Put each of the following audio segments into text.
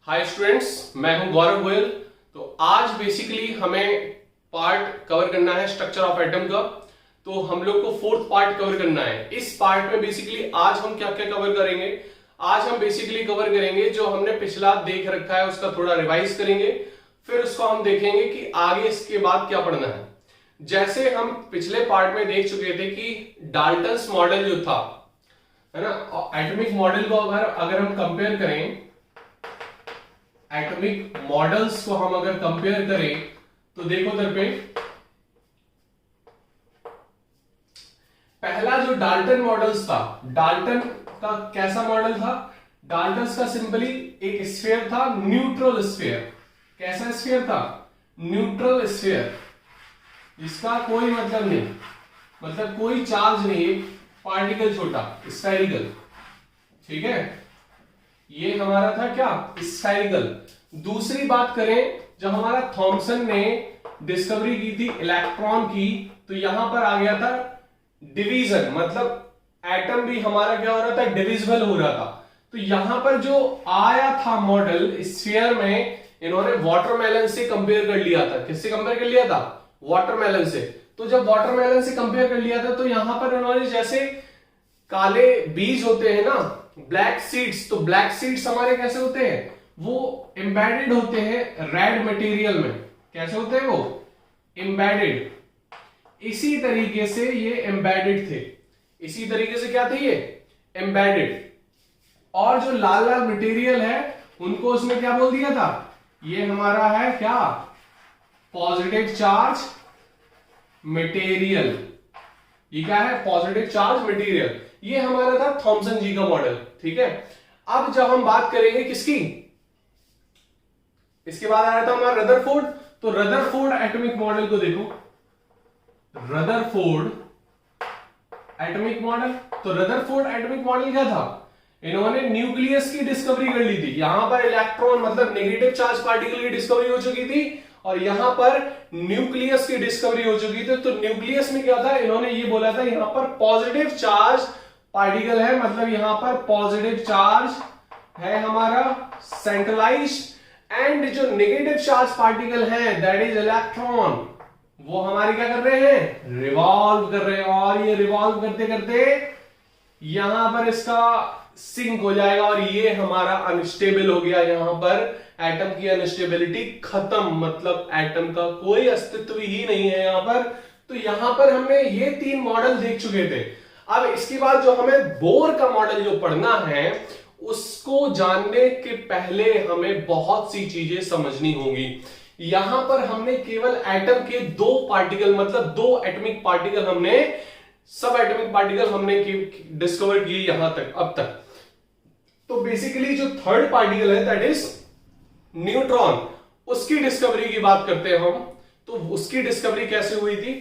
Hi students, मैं हूं गौरव गोयल। तो आज बेसिकली हमें पार्ट कवर करना है स्ट्रक्चर ऑफ एटम का। तो हम लोग को फोर्थ पार्ट कवर करना है। इस पार्ट में बेसिकली आज हम क्या क्या कवर करेंगे। आज हम बेसिकली कवर करेंगे जो हमने पिछला देख रखा है उसका थोड़ा रिवाइज करेंगे, फिर उसको हम देखेंगे कि आगे इसके बाद क्या पढ़ना है। जैसे हम पिछले पार्ट में देख चुके थे कि डाल्टन्स मॉडल जो था, है ना, एटॉमिक मॉडल को अगर हम कंपेयर करें, एटॉमिक मॉडल्स को हम अगर कंपेयर करें तो देखो इधर पे पहला जो डाल्टन मॉडल्स था, डाल्टन का कैसा मॉडल था। डाल्टन का सिंपली एक स्फीयर था, न्यूट्रल स्फीयर। कैसा स्फीयर था? न्यूट्रल स्फीयर, जिसका कोई मतलब नहीं, मतलब कोई चार्ज नहीं, एक पार्टिकल छोटा, स्फेरिकल। ठीक है, ये हमारा था क्या? स्फेरिकल। दूसरी बात करें, जब हमारा थॉमसन ने डिस्कवरी की थी इलेक्ट्रॉन की, तो यहां पर आ गया था डिवीजन, मतलब एटम भी हमारा क्या हो रहा था? डिविजिबल हो रहा था। तो यहां पर जो आया था मॉडल स्फीयर में, इन्होंने वाटरमेलन से कंपेयर कर लिया था। किससे कंपेयर कर लिया था? वाटरमेलन से। तो जब वाटरमेलन से कंपेयर कर लिया था तो यहां पर इन्होंने जैसे काले बीज होते हैं ना, ब्लैक सीड्स, तो ब्लैक सीड्स हमारे कैसे होते हैं? वो एम्बेडेड होते हैं रेड मटेरियल में। कैसे होते हैं वो? एम्बेडेड। इसी तरीके से ये एम्बेडेड थे। इसी तरीके से क्या थे ये? एम्बेडेड। और जो लाल लाल मटेरियल है उनको उसमें क्या बोल दिया था? ये हमारा है क्या? Positive charge material. ये क्या है? Positive charge material. ये हमारा था थॉमसन जी का मॉडल। ठीक है, अब जब हम बात करेंगे किसकी, इसके बाद आ रहा था हमारा रदरफोर्ड। तो रदरफोर्ड एटॉमिक मॉडल को देखो, रदरफोर्ड एटॉमिक मॉडल। तो रदरफोर्ड एटॉमिक मॉडल क्या था? इन्होंने न्यूक्लियस की डिस्कवरी कर ली थी। यहां पर इलेक्ट्रॉन मतलब नेगेटिव चार्ज पार्टिकल की डिस्कवरी हो चुकी थी और यहां पर न्यूक्लियस की डिस्कवरी हो चुकी थी। तो न्यूक्लियस में क्या था? इन्होंने ये बोला था यहां पर पॉजिटिव चार्ज पार्टिकल है, मतलब यहां पर पॉजिटिव चार्ज है हमारा सेंट्रलाइज्ड, एंड जो नेगेटिव चार्ज पार्टिकल है दैट इज इलेक्ट्रॉन, वो हमारे क्या कर रहे हैं? रिवॉल्व कर रहे हैं। और ये रिवॉल्व करते करते यहां पर इसका सिंक हो जाएगा और ये हमारा अनस्टेबल हो गया। यहां पर एटम की अनस्टेबिलिटी खत्म, मतलब एटम का कोई अस्तित्व ही नहीं है यहां पर। तो यहां पर हमने ये तीन मॉडल देख चुके थे। अब इसके बाद जो हमें बोर का मॉडल जो पढ़ना है, उसको जानने के पहले हमें बहुत सी चीजें समझनी होंगी। यहां पर हमने केवल एटम के दो पार्टिकल, मतलब दो एटॉमिक पार्टिकल हमने, सब एटॉमिक पार्टिकल हमने डिस्कवर किए यहां तक, अब तक। तो बेसिकली जो थर्ड पार्टिकल है दैट इज न्यूट्रॉन, उसकी डिस्कवरी की बात करते हैं हम। तो उसकी डिस्कवरी कैसे हुई थी?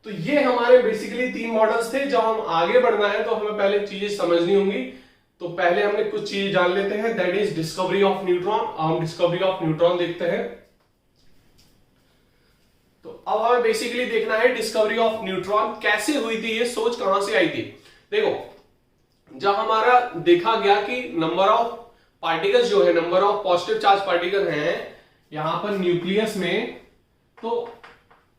तो ये हमारे बेसिकली तीन मॉडल्स थे। जब हम आगे बढ़ना है तो हमें पहले चीजें समझनी होंगी। तो पहले हमने कुछ चीजें जान लेते हैं, that is discovery of neutron. हम डिस्कवरी ऑफ न्यूट्रॉन देखते हैं। तो अब हमें बेसिकली देखना है डिस्कवरी ऑफ न्यूट्रॉन कैसे हुई थी, ये सोच कहां से आई थी। देखो, जब हमारा देखा गया कि नंबर ऑफ पार्टिकल्स जो है, number of positive charge particle हैं यहां पर न्यूक्लियस में, तो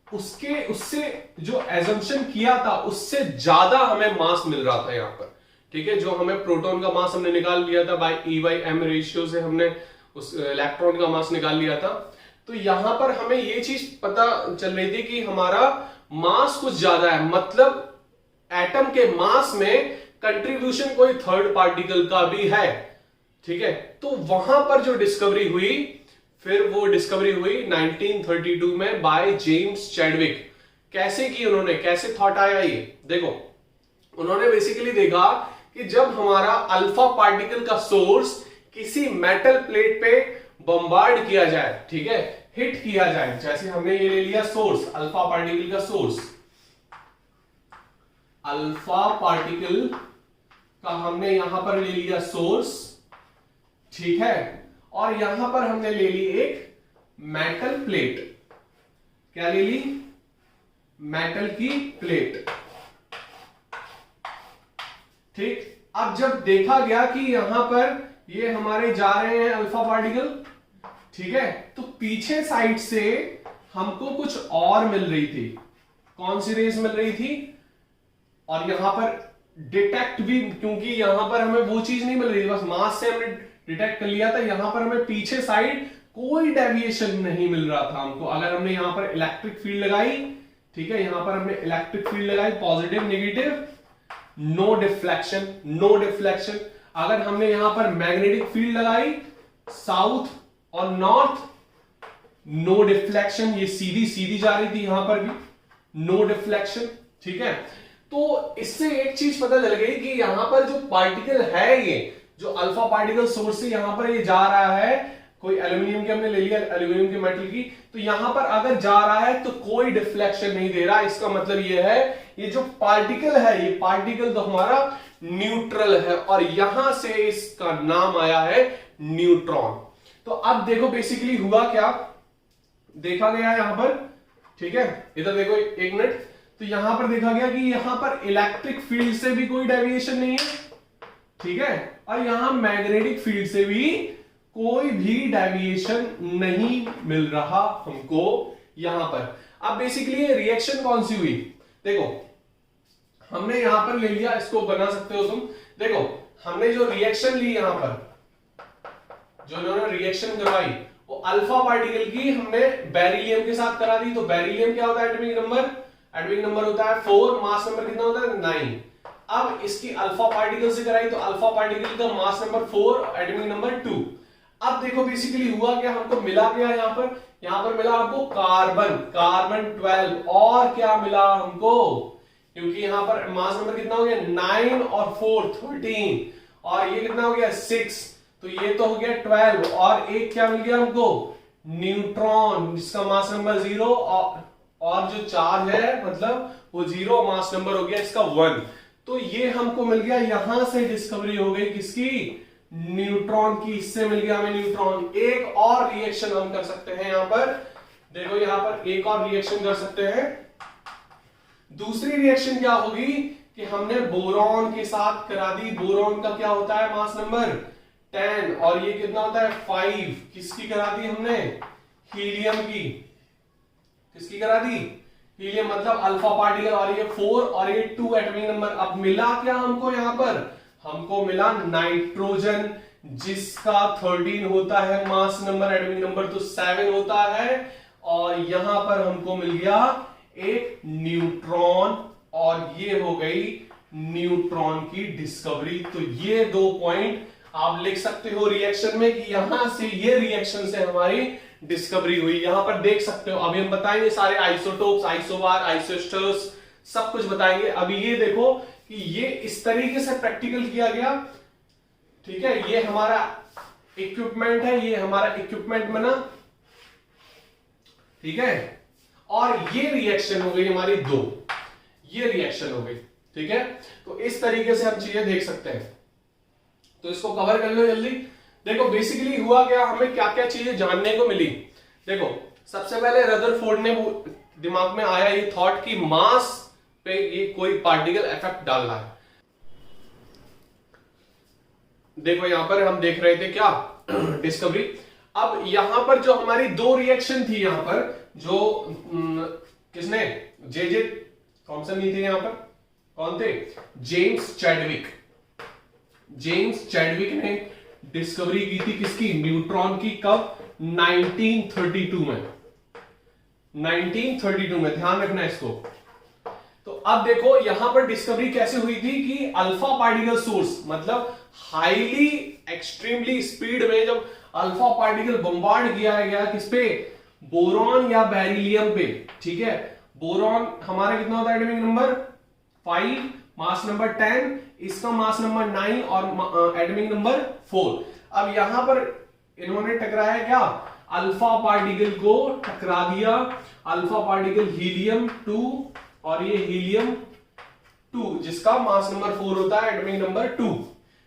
उससे जो एजम्पशन किया था उससे ज्यादा हमें मास मिल रहा था यहां पर। ठीक है, जो हमें प्रोटॉन का मास हमने निकाल लिया था बाय E/m रेशियो से, हमने उस इलेक्ट्रॉन का मास निकाल लिया था। तो यहां पर हमें ये चीज पता चल रही थी कि हमारा मास कुछ ज्यादा है, मतलब एटम के मास में कंट्रीब्यूशन कोई थर्ड पार्टिकल का भी है। ठीक है, तो वहां पर जो डिस्कवरी हुई, फिर वो डिस्कवरी हुई 1932 में बाय जेम्स चैडविक। कैसे की उन्होंने, कैसे थॉट आया ये? देखो, उन्होंने बेसिकली देखा कि जब हमारा अल्फा पार्टिकल का सोर्स किसी मेटल प्लेट पे बम्बार्ड किया जाए, ठीक है, हिट किया जाए, जैसे हमने ये ले लिया सोर्स, अल्फा पार्टिकल का सोर्स, अल्फा पार्टिकल का हमने यहां पर ले लिया सोर्स, ठीक है, और यहां पर हमने ले ली एक मेटल प्लेट। क्या ले ली? मेटल की प्लेट। ठीक, अब जब देखा गया कि यहां पर ये हमारे जा रहे हैं अल्फा पार्टिकल, ठीक है, तो पीछे साइड से हमको कुछ और मिल रही थी। कौन सी रेस मिल रही थी? और यहां पर डिटेक्ट भी, क्योंकि यहां पर हमें वो चीज नहीं मिल रही थी, बस मास से हमने डिटेक्ट कर लिया था। यहां पर हमें पीछे साइड कोई डेविएशन नहीं मिल रहा था हमको। अगर हमने यहां पर इलेक्ट्रिक फील्ड लगाई, ठीक है, यहां पर हमने इलेक्ट्रिक फील्ड लगाई, positive negative, no deflection, no deflection. अगर हमने यहां पर मैग्नेटिक फील्ड लगाई साउथ और नॉर्थ, नो डिफ्लेक्शन, ये सीधी सीधी जा रही थी, यहां पर भी नो डिफ्लेक्शन। ठीक है, तो इससे एक चीज पता चल गई कि यहां पर जो पार्टिकल है, ये जो अल्फा पार्टिकल सोर्स से यहां पर ये जा रहा है, कोई एल्यूमिनियम के हमने ले लिया, एल्यूमिनियम के मेटल की, तो यहां पर अगर जा रहा है तो कोई डिफ्लेक्शन नहीं दे रहा। इसका मतलब ये है, ये जो पार्टिकल है, ये पार्टिकल तो हमारा न्यूट्रल है, और यहां से इसका नाम आया है न्यूट्रॉन। तो अब देखो बेसिकली हुआ क्या, देखा गया यहां पर, ठीक है, इधर देखो एक मिनट, तो यहां पर देखा गया कि यहां पर इलेक्ट्रिक फील्ड से भी कोई डेविएशन नहीं है, ठीक है, और यहां मैग्नेटिक फील्ड से भी कोई भी डेविएशन नहीं मिल रहा हमको यहां पर। अब बेसिकली ये रिएक्शन कौन सी हुई, देखो हमने यहां पर ले लिया, इसको बना सकते हो तुम, देखो हमने जो रिएक्शन ली यहां पर, जो इन्होंने रिएक्शन करवाई, वो अल्फा पार्टिकल की हमने बेरिलियम के साथ करा दी। तो बेरिलियम क्या होता है एटॉमिक नंबर? एटॉमिक नंबर होता है 4, मास नंबर कितना होता है 9। अब इसकी अल्फा पार्टिकल से कराई, तो अल्फा पार्टिकल का मास नंबर 4, एटॉमिक नंबर 2। अब देखो बेसिकली हुआ क्या, हमको मिला क्या यहां पर मिला हमको कार्बन, कार्बन 12, और क्या मिला हमको, क्योंकि यहां पर मास नंबर कितना हो गया 9 और 4 13, और ये कितना हो गया 6, तो ये तो हो गया 12, और एक क्या मिल गया हमको, न्यूट्रॉन, जिसका मास नंबर 0, और जो चार्ज है मतलब वो 0, मास नंबर हो गया इसका 1। तो ये हमको मिल गया, यहां से डिस्कवरी हो गई किसकी, न्यूट्रॉन की। इससे मिल गया हमें न्यूट्रॉन। एक और रिएक्शन हम कर सकते हैं यहां पर, देखो यहां पर एक और रिएक्शन कर सकते हैं। दूसरी रिएक्शन क्या होगी कि हमने बोरॉन के साथ करा दी। बोरॉन का क्या होता है मास नंबर 10, और ये कितना होता है 5। किसकी करा दी हमने, हीलियम की। किसकी करा दी, हीलियम, मतलब अल्फा पार्टिकल, और ये 4 और ये 2 एटॉमिक नंबर। अब मिला क्या हमको यहां पर, हमको मिला नाइट्रोजन, जिसका 13 होता है मास नंबर, एटॉमिक नंबर तो 7 होता है, और यहां पर हमको मिल गया एक न्यूट्रॉन, और ये हो गई न्यूट्रॉन की डिस्कवरी। तो ये 2 पॉइंट आप लिख सकते हो रिएक्शन में, कि यहां से ये रिएक्शन से हमारी डिस्कवरी हुई। यहां पर देख सकते हो, अभी हम बताएंगे सारे आइसोटोप्स, आइसोबार, आइसोस्टर्स, सब कुछ बताएंगे। अभी ये देखो कि ये इस तरीके से प्रैक्टिकल किया गया, ठीक है, ये हमारा इक्विपमेंट है, ये हमारा इक्विपमेंट बना, ठीक है, और ये रिएक्शन हो गई हमारी 2, ये रिएक्शन हो गई, ठीक है। तो इस तरीके से हम चीजें देख सकते हैं। तो इसको कवर कर लो जल्दी। देखो बेसिकली हुआ क्या, हमें क्या क्या चीजें जानने को मिली। देखो सबसे पहले रदरफोर्ड ने दिमाग में आया ये थॉट कि मास पे ये कोई पार्टिकल इफेक्ट डाल रहा है। देखो यहां पर हम देख रहे थे क्या डिस्कवरी। अब यहां पर जो हमारी 2 रिएक्शन थी, यहां पर जो किसने, जे थॉमसन नहीं थे यहां पर, कौन थे, जेम्स चैडविक। जेम्स चैडविक ने डिस्कवरी की थी किसकी, न्यूट्रॉन की। कब, 1932 में, 1932 में, ध्यान रखना इसको। तो अब देखो यहां पर डिस्कवरी कैसे हुई थी कि अल्फा पार्टिकल सोर्स, मतलब हाईली एक्सट्रीमली स्पीड में जब अल्फा पार्टिकल बम्बार्ड किया गया किस पे, बोरॉन या बेरिलियम पे, ठीक है। बोरॉन हमारा कितना होता है एटॉमिक नंबर 5, मास नंबर 10, इसका मास नंबर 9 और एटॉमिक नंबर 4। अब यहां पर इन्होंने टकराया क्या, अल्फा पार्टिकल को टकरा दिया, अल्फा पार्टिकल हीलियम 2 और ये हीलियम 2, जिसका मास नंबर 4 होता है, एटॉमिक नंबर 2।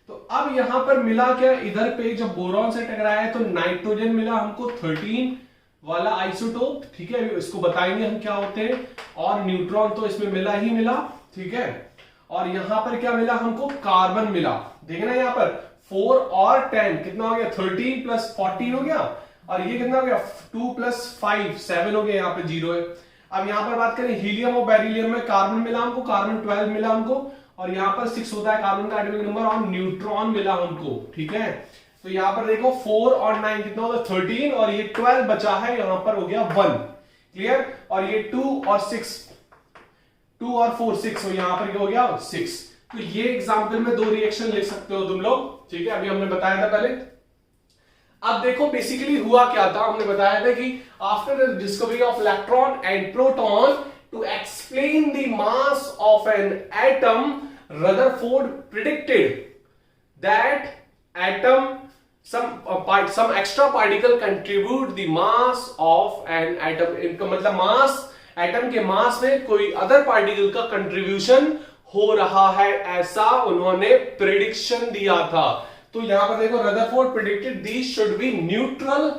तो अब यहां पर मिला क्या, इधर पे जब बोरॉन से टकराया तो नाइट्रोजन मिला हमको 13 वाला आइसोटोप, ठीक है, इसको बताएंगे हम क्या होते हैं। और न्यूट्रॉन तो इसमें मिला ही मिला, ठीक है। और यहां पर क्या मिला हमको, कार्बन मिला। देखना यहां पर 4 और 10 कितना हो गया, 13 प्लस 14 हो गया। और ये कितना हो गया 2 + 5 7 हो गया, यहाँ पे 0 है। अब यहाँ पर बात करें हीलियम और बेरिलियम में कार्बन मिला हमको, कार्बन 12 मिला हमको, और यहाँ पर 6 होता है कार्बन का एटॉमिक नंबर, और न्यूट्रॉन मिला हमको, ठीक है। तो यहाँ पर देखो 4 और 9 कितना होगा 13, और ये 12 बचा है, यहाँ पर हो गया 1, क्लियर। और ये 2 और 4 6, और यहाँ पर क्या हो गया 6। तो ये एग्जाम्पल में 2 रिएक्शन लिख सकते हो तुम लोग, ठीक है, अभी हमने बताया था पहले। अब देखो बेसिकली हुआ क्या था, हमने बताया था कि after the discovery of electron and proton to explain the mass of an atom, Rutherford predicted that atom some extra particle contribute the mass of an atom, इनका मतलब मास, एटम के मास में कोई अदर पार्टिकल का कंट्रीब्यूशन हो रहा है, ऐसा उन्होंने प्रिडिक्शन दिया था। तो यहां पर देखो Rutherford predicted these should be neutral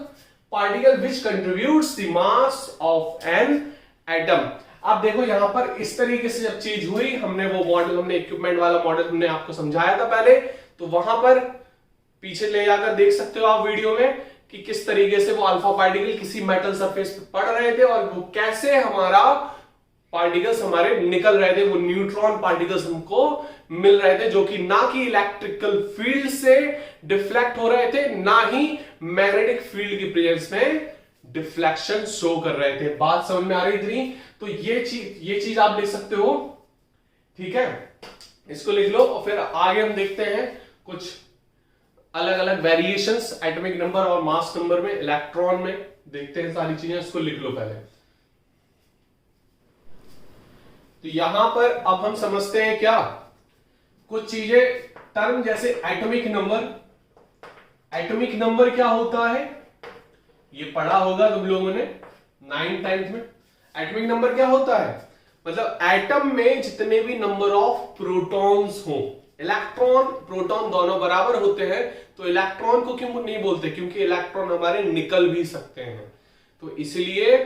particle which contributes the mass of an atom. अब देखो यहां पर इस तरीके से जब चीज हुई, हमने वो मॉडल, हमने इक्विपमेंट वाला मॉडल हमने आपको समझाया था पहले, तो वहां पर पीछे ले जाकर देख सकते हो आप वीडियो में कि किस तरीके से वो अल्फा पार्टिकल किसी मेटल सरफेस पे पड़ रहे थे, और वो कैसे हमारा पार्टिकल्स हमारे निकल रहे थे, वो न्यूट्रॉन पार्टिकल्स हमको मिल रहे थे, जो कि ना कि इलेक्ट्रिकल फील्ड से डिफ्लेक्ट हो रहे थे, ना ही मैग्नेटिक फील्ड की प्रेजेंस में डिफ्लेक्शन शो कर रहे थे। बात समझ में आ रही थी? तो ये चीज आप लिख सकते हो, ठीक है, इसको लिख लो। और फिर आगे हम देखते हैं कुछ अलग अलग वेरिएशंस एटॉमिक नंबर और मास नंबर में, इलेक्ट्रॉन में देखते हैं सारी चीजें, इसको लिख लो पहले। तो यहां पर अब हम समझते हैं क्या कुछ चीजें, टर्म जैसे एटॉमिक नंबर। एटॉमिक नंबर क्या होता है, ये पढ़ा होगा तुम लोगों ने 9th 10th में। एटॉमिक नंबर क्या होता है, मतलब एटम में जितने भी नंबर ऑफ प्रोटॉन्स हो, इलेक्ट्रॉन प्रोटॉन दोनों बराबर होते हैं, तो इलेक्ट्रॉन को क्यों नहीं बोलते, क्योंकि इलेक्ट्रॉन हमारे निकल भी सकते हैं, तो इसलिए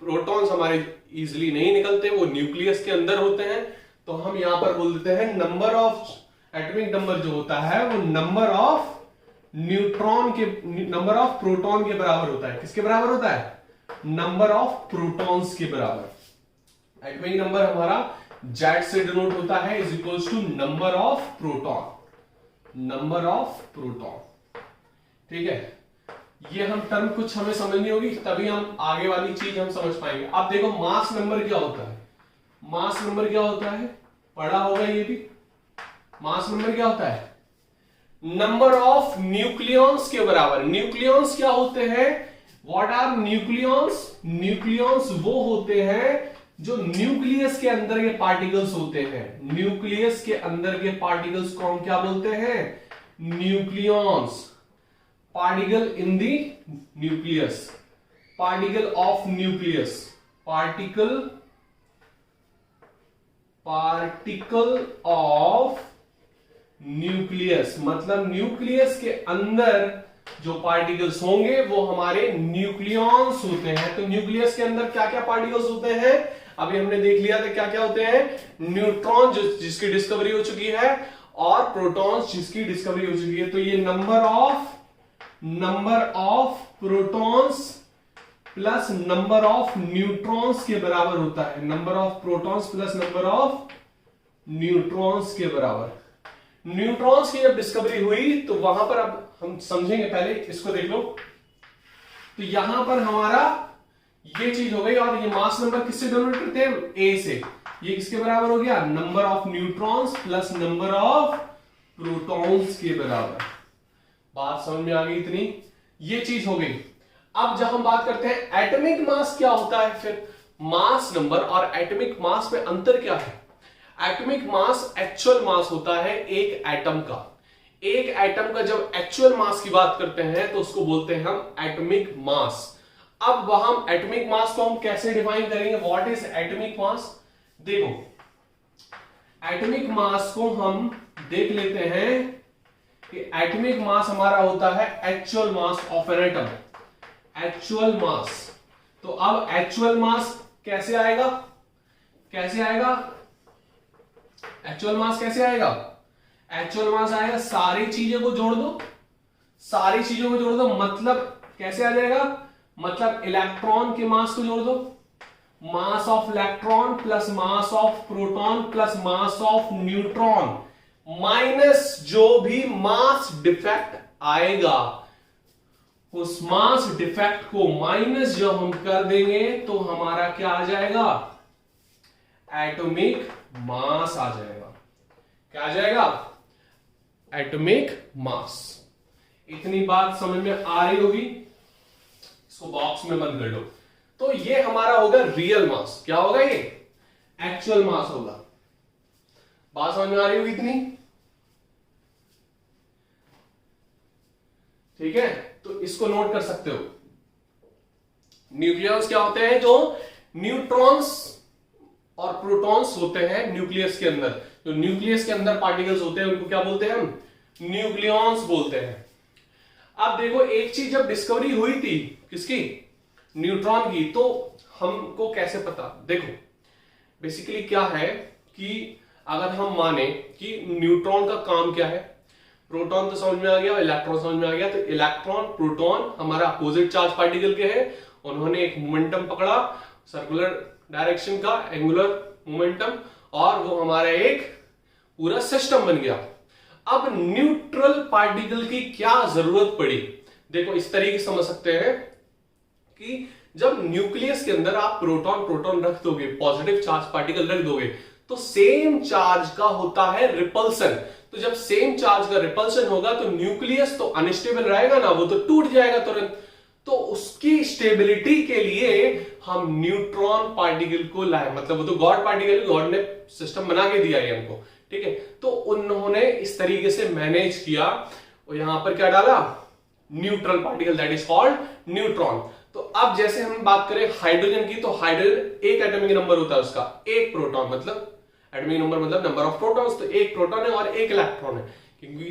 प्रोटॉन्स हमारे इजीली नहीं निकलते, वो न्यूक्लियस के अंदर होते हैं। तो हम यहां पर बोल देते हैं नंबर ऑफ, एटॉमिक नंबर जो होता है वो नंबर ऑफ न्यूट्रॉन के, नंबर ऑफ प्रोटॉन के बराबर होता है। किसके बराबर होता है, नंबर ऑफ प्रोटॉन्स के बराबर। एटॉमिक नंबर हमारा जेड से डिनोट होता है, is equals to number of proton, number of proton, ठीक है। ये हम टर्म कुछ हमें समझनी होगी, तभी हम आगे वाली चीज हम समझ पाएंगे। अब देखो मास नंबर क्या होता है, मास नंबर क्या होता है, पढ़ा होगा ये भी। मास नंबर क्या होता है, नंबर ऑफ न्यूक्लियॉन्स के बराबर। न्यूक्लियॉन्स क्या होते हैं, व्हाट आर न्यूक्लियॉन्स, न्यूक्लियॉन्स वो होते हैं जो न्यूक्लियस के अंदर के पार्टिकल्स होते हैं। न्यूक्लियस के अंदर के पार्टिकल्स को हम क्या बोलते हैं, nucleons. Particle in the nucleus, particle of nucleus, particle of nucleus, मतलब न्यूक्लियस के अंदर जो पार्टिकल्स होंगे वो हमारे न्यूक्लियॉन्स होते हैं। तो न्यूक्लियस के अंदर क्या क्या पार्टिकल्स होते हैं, अभी हमने देख लिया था क्या क्या होते हैं, न्यूट्रॉन जिसकी डिस्कवरी हो चुकी है, और प्रोटॉन्स जिसकी डिस्कवरी हो चुकी है। तो ये number of protons plus number of neutrons के बराबर होता है, number of protons plus number of neutrons के बराबर। न्यूट्रॉन्स की जब डिस्कवरी हुई तो वहां पर अब हम समझेंगे, पहले इसको देख लो। तो यहां पर हमारा ये चीज हो गई, और ये मास नंबर किससे डिनोट करते हैं, ए से। ये किसके बराबर हो गया, number of neutrons plus number of protons के बराबर। बात समझ में आ गई इतनी, ये चीज हो गई। अब जब हम बात करते हैं एटॉमिक मास क्या होता है, फिर मास नंबर और एटॉमिक मास में अंतर क्या है। एटॉमिक मास एक्चुअल मास होता है एक एटम का। एक एटम का जब एक्चुअल मास की बात करते हैं तो उसको बोलते हैं हम एटॉमिक मास। अब वहां एटॉमिक मास को हम कैसे डिफाइन करेंगे, व्हाट इज एटॉमिक मास। देखो एटॉमिक मास को हम देख लेते हैं कि एटॉमिक मास हमारा होता है actual mass of an atom, actual mass. तो अब एक्चुअल मास कैसे आएगा, कैसे आएगा एक्चुअल मास, कैसे आएगा, एक्चुअल मास आएगा सारी चीजों को जोड़ दो, सारी चीजों को जोड़ दो, मतलब कैसे आ जाएगा, मतलब इलेक्ट्रॉन के मास को जोड़ दो, mass of electron plus mass of proton plus mass of neutron minus जो भी मास डिफेक्ट आएगा, उस मास डिफेक्ट को माइनस जब हम कर देंगे तो हमारा क्या आ जाएगा, एटॉमिक मास आ जाएगा। क्या आ जाएगा, एटॉमिक मास। इतनी बात समझ में आ रही होगी, इसको बॉक्स में बंद कर लो। तो ये हमारा होगा रियल मास। क्या होगा, ये एक्चुअल मास होगा। बात समझ में आ रही होगी इतनी, ठीक है। तो इसको नोट कर सकते हो। न्यूक्लियस क्या होते हैं, जो न्यूट्रॉन्स और प्रोटॉन्स होते हैं न्यूक्लियस के अंदर। जो न्यूक्लियस के अंदर पार्टिकल्स होते हैं उनको क्या बोलते हैं हम, न्यूक्लियॉन्स बोलते हैं। अब देखो एक चीज जब डिस्कवरी हुई थी, किसकी, न्यूट्रॉन की, तो हमको कैसे पता, देखो बेसिकली क्या है कि अगर हम माने कि न्यूट्रॉन का काम क्या है, प्रोटॉन तो समझ में आ गया, इलेक्ट्रॉन समझ में आ गया, तो इलेक्ट्रॉन प्रोटॉन हमारा अपोजिट चार्ज पार्टिकल के हैं, उन्होंने एक मोमेंटम पकड़ा सर्कुलर डायरेक्शन का, एंगुलर मोमेंटम, और वो हमारा एक पूरा सिस्टम बन गया। अब न्यूट्रल पार्टिकल की क्या जरूरत पड़ी, देखो इस तरीके से समझ सकते हैं कि जब न्यूक्लियस के अंदर आप प्रोटॉन प्रोटॉन रख दोगे, पॉजिटिव चार्ज पार्टिकल रख दोगे, तो सेम चार्ज का होता है रिपल्सन। तो जब सेम चार्ज का रिपल्सन होगा तो न्यूक्लियस तो अनस्टेबल रहेगा ना, वो तो टूट जाएगा तुरंत। तो उसकी स्टेबिलिटी के लिए हम न्यूट्रॉन पार्टिकल को लाए, मतलब वो तो गॉड पार्टिकल, गॉड ने सिस्टम बना के दिया है हमको, ठीक है। तो उन्होंने इस तरीके से मैनेज किया और यहां पर क्या डाला, neutral particle, that is called neutron. तो अब जैसे हम बात करें हाइड्रोजन की, तो हाइड्रोजन एक एटॉमिक नंबर होता है उसका, एक प्रोटॉन, मतलब एटॉमिक नंबर मतलब नंबर ऑफ प्रोटॉन्स, तो एक प्रोटॉन है और एक इलेक्ट्रॉन है, क्योंकि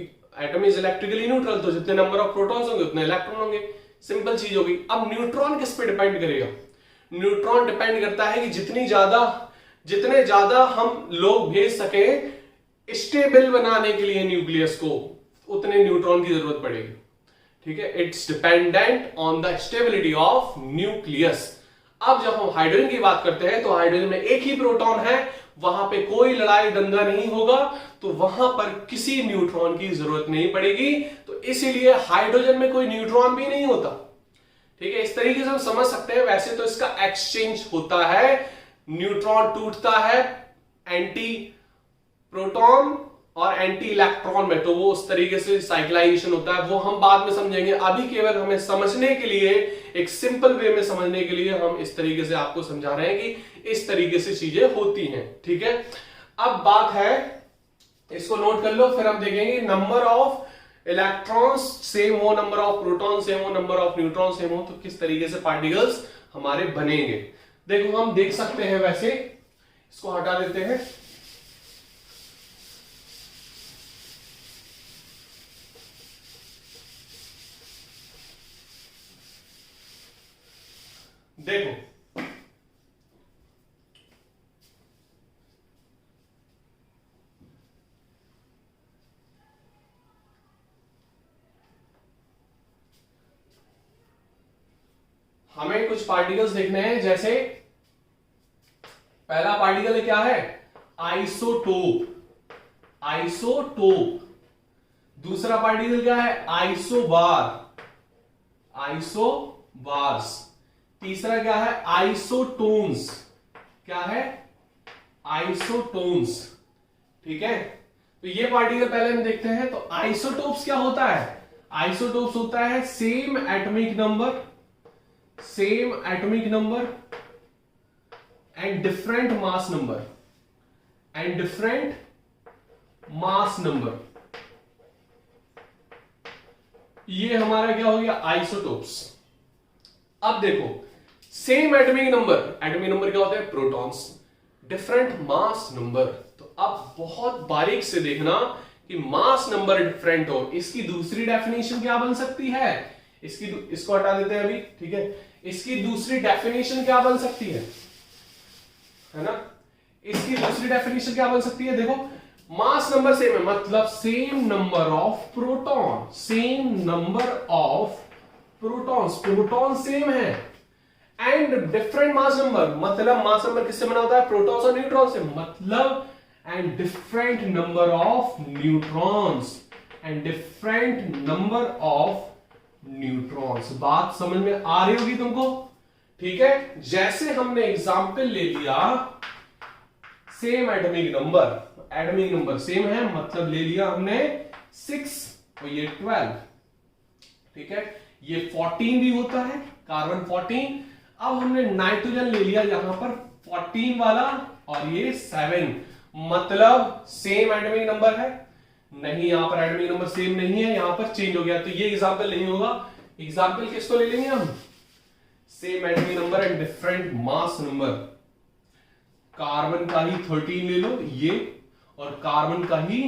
एटम इज इलेक्ट्रिकली न्यूट्रल, तो जितने नंबर ऑफ प्रोटॉन्स होंगे उतने इलेक्ट्रॉन होंगे, सिंपल चीज होगी। अब न्यूट्रॉन किस पे डिपेंड करेगा, न्यूट्रॉन डिपेंड करता है कि जितने ज्यादा हम लोग भेज सके स्टेबल बनाने के लिए न्यूक्लियस को, उतने न्यूट्रॉन की जरूरत पड़ेगी, ठीक है। It's dependent on the stability of nucleus. अब जब हम हाइड्रोजन की बात करते हैं तो हाइड्रोजन में एक ही प्रोटॉन है, वहां पे कोई लड़ाई दंगा नहीं होगा, तो वहां पर किसी न्यूट्रॉन की जरूरत नहीं पड़ेगी, तो इसीलिए हाइड्रोजन में कोई न्यूट्रॉन भी नहीं होता, ठीक है। इस तरीके से हम समझ सकते हैं। वैसे तो इसका एक्सचेंज होता है, न्यूट्रॉन टूटता है एंटी प्रोटॉन और एंटी इलेक्ट्रॉन में, तो वो उस तरीके से साइक्लाइजेशन होता है, वो हम बाद में समझेंगे। अभी केवल हमें समझने के लिए, एक सिंपल वे में समझने के लिए हम इस तरीके से आपको समझा रहे हैं कि इस तरीके से चीजें होती हैं, ठीक है। अब बात है, इसको नोट कर लो, फिर हम देखेंगे नंबर ऑफ इलेक्ट्रॉन्स सेम हो, नंबर ऑफ प्रोटॉन सेम हो, नंबर ऑफ न्यूट्रॉन सेम हो, तो किस तरीके से पार्टिकल्स हमारे बनेंगे। देखो हम देख सकते हैं, वैसे इसको हटा देते हैं, देखो हमें कुछ पार्टिकल्स देखने हैं। जैसे पहला पार्टिकल क्या है, आइसोटोप, आइसोटोप। दूसरा पार्टिकल क्या है, आइसोबार, आइसोबार्स। तीसरा क्या है, आइसोटोन्स, क्या है, आइसोटोन्स, ठीक है। तो ये पार्टिकल पहले हम देखते हैं। तो आइसोटोप्स क्या होता है, आइसोटोप्स होता है same atomic number, same atomic number and different mass number, and different mass number, ये हमारा क्या हो गया, आइसोटोप्स। अब देखो same atomic number, atomic number क्या होता है, प्रोटॉन्स, डिफरेंट मास नंबर। तो अब बहुत बारीक से देखना कि मास नंबर डिफरेंट हो, इसकी दूसरी डेफिनेशन क्या बन सकती है, इसको हटा देते हैं अभी, ठीक है। इसकी दूसरी डेफिनेशन क्या बन सकती है ना, इसकी दूसरी डेफिनेशन क्या बन सकती है, देखो मास नंबर सेम है, मतलब same number of proton, same number of protons, proton same है एंड डिफरेंट मास नंबर, मतलब मास नंबर किससे बना होता है, प्रोटॉन्स और न्यूट्रॉन से, मतलब and different number of neutrons, and different number of neutrons. बात समझ में आ रही होगी तुमको, ठीक है। जैसे हमने एग्जाम्पल ले लिया same atomic number, atomic number same है, मतलब ले लिया हमने 6 और ये 12, ठीक है। ये 14 भी होता है, कार्बन 14। अब हमने नाइट्रोजन ले लिया यहां पर 14 वाला और ये 7, मतलब सेम एटॉमिक नंबर है। नहीं, यहां पर एटॉमिक नंबर सेम नहीं है, यहां पर चेंज हो गया, तो ये एग्जांपल नहीं होगा। एग्जांपल किसको ले लेंगे हम, same atomic number and different mass number. Carbon का ही 13 ले लो ये, और कार्बन का ही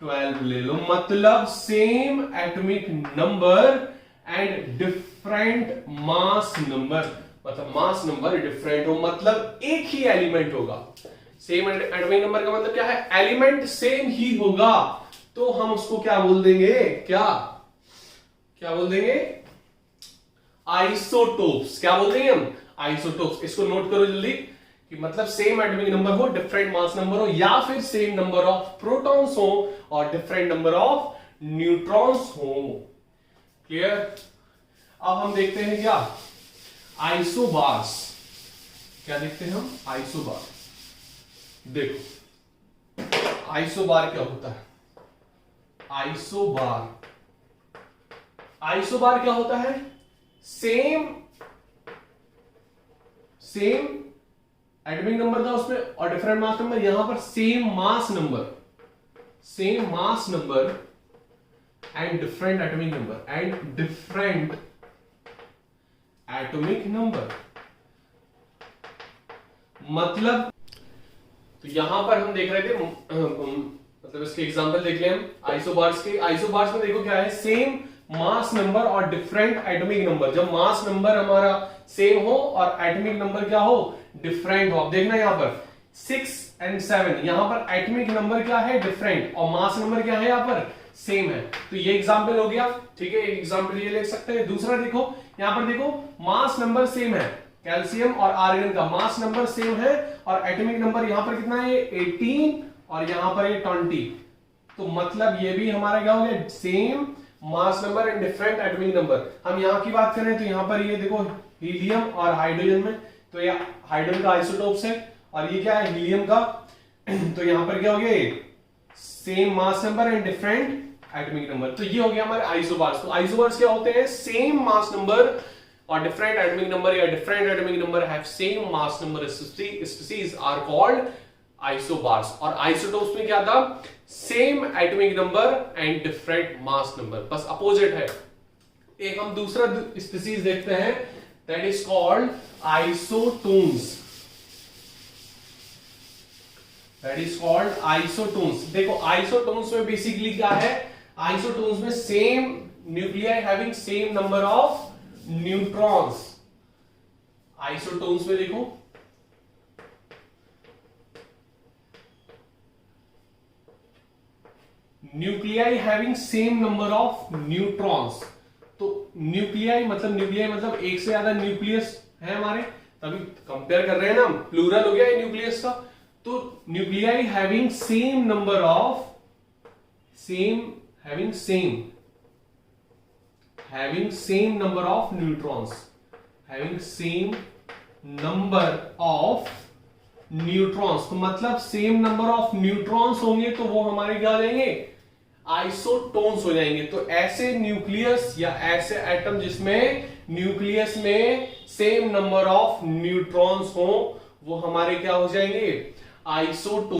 12 ले लो, मतलब same atomic number and different mass number, मतलब मास नंबर डिफरेंट हो, मतलब एक ही एलिमेंट होगा। सेम एटॉमिक नंबर का मतलब क्या है, एलिमेंट सेम ही होगा, तो हम उसको क्या बोल देंगे, क्या क्या बोल देंगे, आइसोटोप्स। क्या बोल देंगे हम, आइसोटोप्स। इसको नोट करो जल्दी कि मतलब सेम एटॉमिक नंबर हो, डिफरेंट मास नंबर हो, या फिर सेम नंबर ऑफ प्रोटॉन्स हो और डिफरेंट नंबर ऑफ न्यूट्रॉन्स हो। क्लियर। अब हम देखते हैं क्या, आइसोबार्स। क्या देखते हैं हम, आइसोबार। देखो आइसोबार क्या होता है, आइसोबार, आइसोबार क्या होता है, सेम एटॉमिक नंबर था उसमें और डिफरेंट मास नंबर, यहां पर same mass number and different atomic number, and different atomic number, मतलब तो यहां पर हम देख रहे थे, मतलब इसके एग्जांपल देख लें हम आइसोबार्स के। आइसोबार्स में देखो क्या है, सेम मास नंबर और डिफरेंट एटॉमिक नंबर। जब मास नंबर हमारा सेम हो और एटॉमिक नंबर क्या हो, डिफरेंट हो। अब देखना यहां पर 6 और 7, यहां पर एटॉमिक नंबर क्या है, डिफरेंट, और मास नंबर क्या है यहां पर, सेम है। तो ये एग्जांपल हो गया, ठीक है। एक एग्जांपल ये लिख सकते हैं। दूसरा देखो, यहां पर देखो मास नंबर सेम है, कैल्शियम और आर्गन का मास नंबर सेम है और एटॉमिक नंबर यहां पर कितना है, 18 और यहां पर ये 20। तो मतलब ये भी हमारा क्या हो गया, same mass number and different atomic number. हम यहां की बात करें तो यहां पर ये देखो हीलियम और हाइड्रोजन में, तो ये हाइड्रोजन का आइसोटोप्स है और ये क्या है, हीलियम का। तो यहां पर क्या हो गया, same mass number and different atomic number. तो ये हो गया हमारे आइसोबार्स। तो आइसोबार्स क्या होते हैं, सेम मास नंबर और डिफरेंट एटॉमिक नंबर, या different atomic number have same mass number species are called isobars. और आइसोटोप्स में क्या था, same atomic number and different mass number, बस अपोजिट है। एक हम दूसरा स्पीसीज देखते हैं, that is called isotones. That is called isotones. देखो आइसोटोन्स में बेसिकली क्या है, आइसोटोन्स में same nuclei having same number of neutrons. Isotones में देखो nuclei having same number of neutrons. तो न्यूक्लियाई मतलब एक से ज्यादा न्यूक्लियस है हमारे, तभी कंपेयर कर रहे हैं ना हम, प्लूरल हो गया ये न्यूक्लियस का। तो nuclei having same number of having same number of neutrons, तो मतलब सेम नंबर ऑफ न्यूट्रॉन्स होंगे तो वो हमारे क्या हो जाएंगे, आइसोटोन्स हो जाएंगे। तो ऐसे न्यूक्लियस या ऐसे एटम जिसमें न्यूक्लियस में सेम नंबर ऑफ न्यूट्रॉन्स हो, वो हमारे क्या हो जाएंगे, आइसोटोन।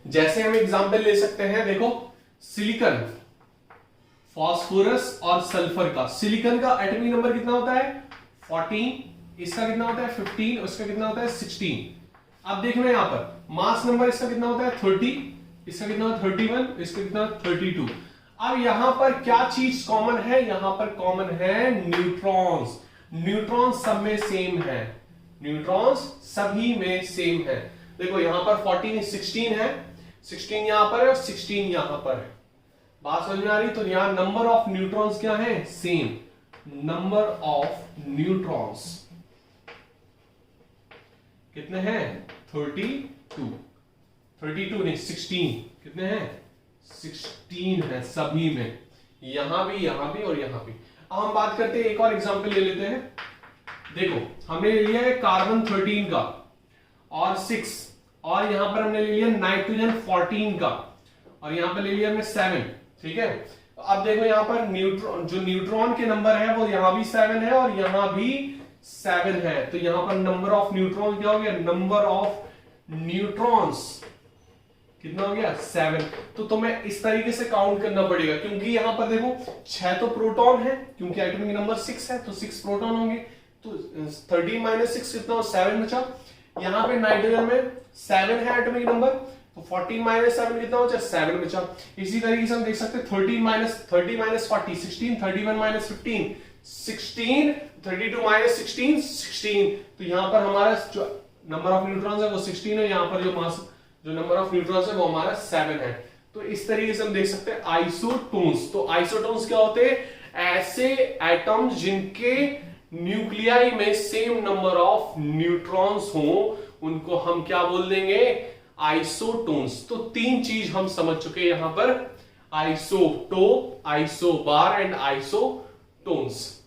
जैसे हम एग्जांपल ले सकते हैं, देखो सिलिकॉन, फास्फोरस और सल्फर का। सिलिकॉन का एटॉमिक नंबर कितना होता है, 14, इसका कितना होता है 15, उसका कितना होता है 16। अब देखना यहां पर मास नंबर इसका कितना होता है 30, इसका कितना होता है 31, इसका कितना 32। अब यहां पर क्या चीज कॉमन है, यहां पर कॉमन है न्यूट्रॉन्स। न्यूट्रॉन्स सब में सेम है, न्यूट्रॉन्स सभी में सेम है। देखो यहां पर 14 16 है, 16 यहां पर है और 16 यहां पर है। बात समझ में आ रही। तो यहां नंबर ऑफ न्यूट्रॉन्स क्या है, सेम। नंबर ऑफ न्यूट्रॉन्स कितने हैं? 32 नहीं 16। कितने हैं? 16 है सभी में, यहां भी और यहां भी। अब हम बात करते हैं, एक और एग्जांपल ले लेते हैं। देखो हमने ले लिया है कार्बन 13 का और 6, और यहां पर हमने ले लिया नाइट्रोजन 14 का, और यहां पर ले लिया हमने 7। ठीक है, तो अब देखो यहां पर न्यूट्रॉन के नंबर है वो यहां भी 7 है और यहां भी 7 है। तो यहां पर नंबर ऑफ न्यूट्रॉन क्या हो गया? नंबर ऑफ न्यूट्रॉन्स कितना हो गया? 7। तो तुम्हें इस तरीके से काउंट करना पड़ेगा, क्योंकि यहां पर देखो 6 तो प्रोटॉन है, क्योंकि एटॉमिक नंबर 6 है तो 6 प्रोटॉन होंगे। तो 13 माइनस 6 कितना हो? 7 बचा। यहां पे नाइट्रोजन में 7 है एटॉमिक नंबर, तो 14 माइनस 7 कितना हो? 7 बचा। इसी तरीके से हम देख सकते हैं 30 माइनस 40, 16, 31 माइनस 15, 16, 32 माइनस 16, 16। तो यहां पर हमारा जो नंबर ऑफ न्यूट्रॉन्स है वो 16 है, यहां पर जो नंबर ऑफ न्यूट्रॉन्स है वो हमारा 7 है। तो इस तरीके से हम देख सकते हैं आइसोटोन्स। तो आइसोटोन्स क्या होते हैं? ऐसे एटम्स जिनके न्यूक्लियाई में सेम नंबर ऑफ न्यूट्रॉन्स हो, उनको हम क्या बोल देंगे? आइसोटोन्स। तो 3 चीज हम समझ चुके हैं यहां पर, आइसोटोप, आइसोबार एंड आइसोटोन्स।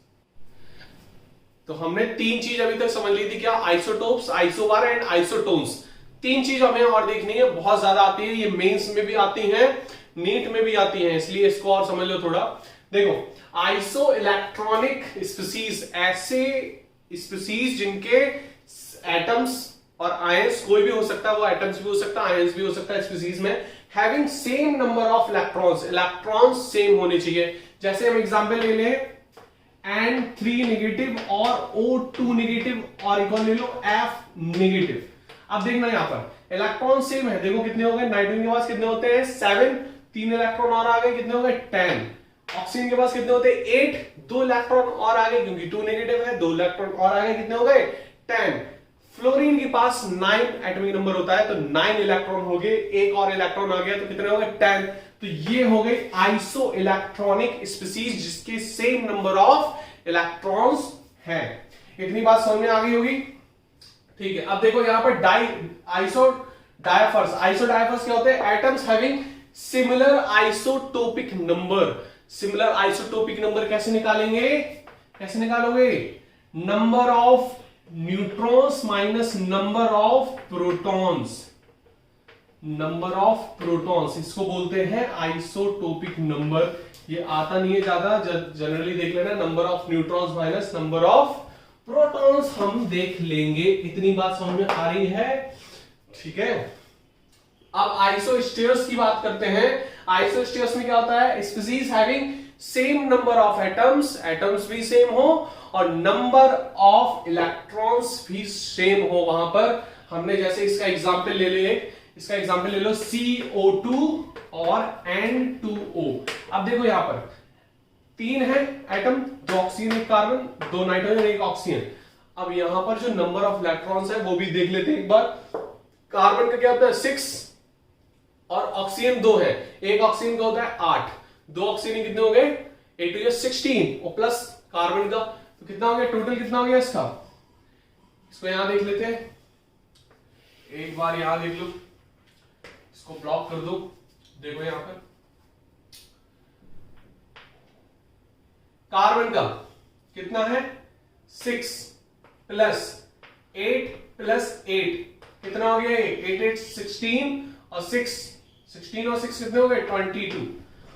तो हमने 3 चीज अभी तक समझ ली थी, क्या? Isotopes, isobar and isotones. 3 चीज हमें और देखनी है, बहुत ज्यादा आती है, ये मेंस में भी आती है, नीट में भी आती है, इसलिए इसको और समझ लो थोड़ा। देखो आइसो इलेक्ट्रॉनिक स्पीसीज, ऐसे स्पीसीज जिनके एटम्स और आयंस, कोई भी हो सकता है, वो एटम्स भी हो सकता है, आयंस भी हो सकता है स्पीसीज में, having same number of electrons, electrons same होने चाहिए। जैसे हम एग्जांपल ले लें N3 नेगेटिव और O2 नेगेटिव, और एक और ले लो F नेगेटिव। अब देखना यहां पर इलेक्ट्रॉन सेम है, देखो कितने हो गए? नाइट्रोजन के पास कितने होते हैं? 7, 3 इलेक्ट्रॉन और आ गए, कितने हो गए? 10। ऑक्सीजन के पास कितने होते हैं? 8, 2 इलेक्ट्रॉन और आ गए, क्योंकि 2 नेगेटिव है, 2 इलेक्ट्रॉन और आ गए, कितने हो गए? 10। फ्लोरीन के पास 9 एटॉमिक नंबर होता है, तो 9 इलेक्ट्रॉन हो गए, एक और इलेक्ट्रॉन आ गया, तो कितने हो गए? 10। तो ये हो गई आइसो इलेक्ट्रॉनिक स्पीसीज जिसके सेम नंबर ऑफ इलेक्ट्रॉन्स है। इतनी बात समझ में आ गई होगी? ठीक है, अब देखो यहां पर आइसो डायफर्स क्या होते हैं? Atoms having similar isotopic number. Similar isotopic number कैसे निकालेंगे? कैसे निकालोगे? Number of neutrons minus number of protons. Number of protons, इसको बोलते हैं आइसोटोपिक नंबर। ये आता नहीं है ज्यादा, जनरली देख लेना, number of neutrons minus number of protons हम देख लेंगे। इतनी बात समझ में आ रही है? ठीक है, अब आइसोस्टेयर्स की बात करते हैं। आइसोस्टेयर्स में क्या होता है? Species having same number of atoms, atoms भी सेम हो और नंबर ऑफ इलेक्ट्रॉन्स भी सेम हो। वहां पर हमने जैसे इसका एग्जांपल ले ले, इसका एग्जांपल ले लो CO2 और N2O। अब देखो यहां पर 3 है atom, 2 oxygen 1 carbon, 2 nitrogen 1 oxygen. अब यहां पर जो नंबर ऑफ इलेक्ट्रॉन्स है वो भी देख लेते हैं एक बार। कार्बन का क्या होता है? 6 और ऑक्सीजन 2 है, एक ऑक्सीजन का होता है 8, 2 ऑक्सीजन कितने हो गए? 8 to 16 और प्लस कार्बन का, तो कितना हो गया टोटल? कितना हो गया इसका? इसको यहां देख लेते हैं, एक बार यहां देख लो, इसको ब्लॉक कर दो। देखो यहां पर कार्बन का कितना है? 6 प्लस 8 प्लस 8 कितना हो गया? 8 8 16 और 6 16 और 6 कितने हो गए? 22।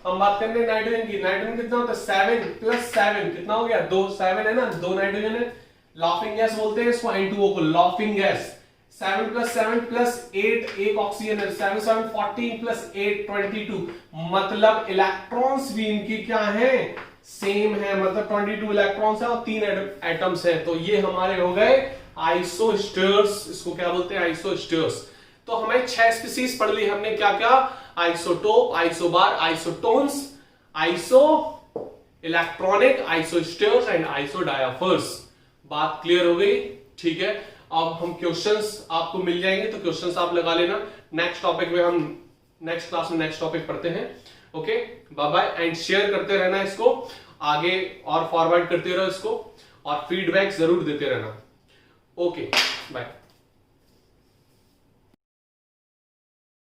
हम बात करते हैं नाइट्रोजन की। नाइट्रोजन कितना होता है? 7 प्लस 7 कितना हो गया? 2 7 है ना, 2 नाइट्रोजन है, लाफिंग गैस बोलते हैं इसको, N2O को लाफिंग गैस। 7 प्लस 7 प्लस 8 एक ऑक्सीजन है, 7 7 14 प्लस 8 22। मतलब इलेक्ट्रॉन्स भी इनकी क्या है? सेम है, मतलब 22 इलेक्ट्रॉन्स है और 3 एटम्स है। तो ये हमारे हो गए आइसोस्टेयर्स। इसको क्या बोलते हैं? आइसोस्टेयर्स। तो हमें 6 स्पीसीज पढ़ ली हमने, क्या क्या? Isotope, isobar, isotones, iso electronic, isosteres and isodiaphers. बात क्लियर हो गई? ठीक है, अब हम क्वेश्चंस आपको मिल जाएंगे, तो क्वेश्चंस आप लगा लेना। नेक्स्ट टॉपिक में हम नेक्स्ट क्लास में नेक्स्ट टॉपिक पढ़ते हैं। Okay, bye bye and share करते रहना इसको। आगे और फॉरवर्ड करते रहो इसको और फीडबैक जरूर देते रहना। Okay bye.